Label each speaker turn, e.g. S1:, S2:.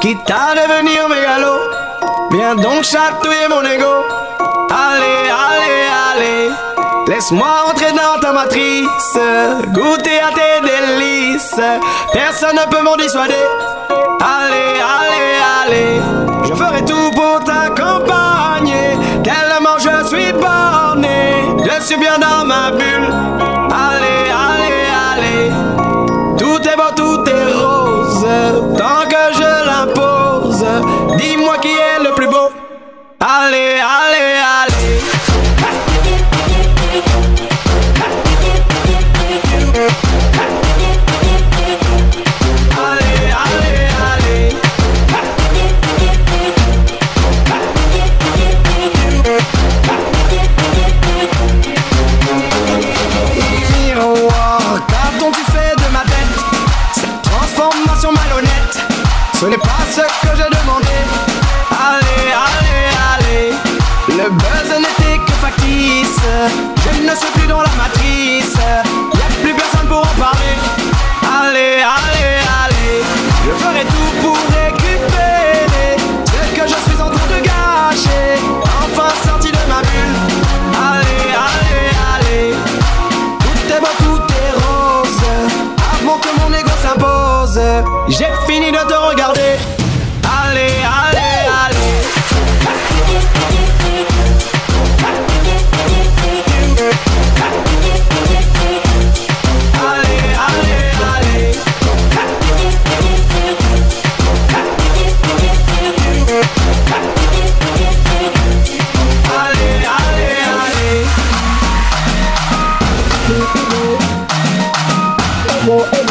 S1: quitte à devenir mégalo. Viens donc chatouiller mon ego. Allez, allez, allez, laisse-moi entrer dans ta matrice, goûter à tes délices. Personne ne peut m'en dissuader. Allez, allez, allez, je ferai tout pour t'accompagner. Tellement je suis borné, je suis bien dans ma bulle. Allez, allez, allez, tout est beau, tout est rose, tant que je l'impose. Dis-moi qui est le plus beau. Allez, allez, allez. Allez, allez, allez. Miroir, qu'as-tu fait de ma tête? Cette transformation malhonnête, ce n'est pas ce que j'ai demandé. Allez, allez, allez, le buzz n'était que factice. Je ne suis plus dans la matrice, y'a plus personne pour en parler. Allez, allez, allez, je ferai tout pour récupérer ce que je suis en train de gâcher, enfin sorti de ma bulle. Allez, allez, allez, tout est beau, tout est rose, avant que mon ego s'impose. J'ai fini de te regarder. Allez, allez, allez. Allez, allez, allez. Allez, allez, allez.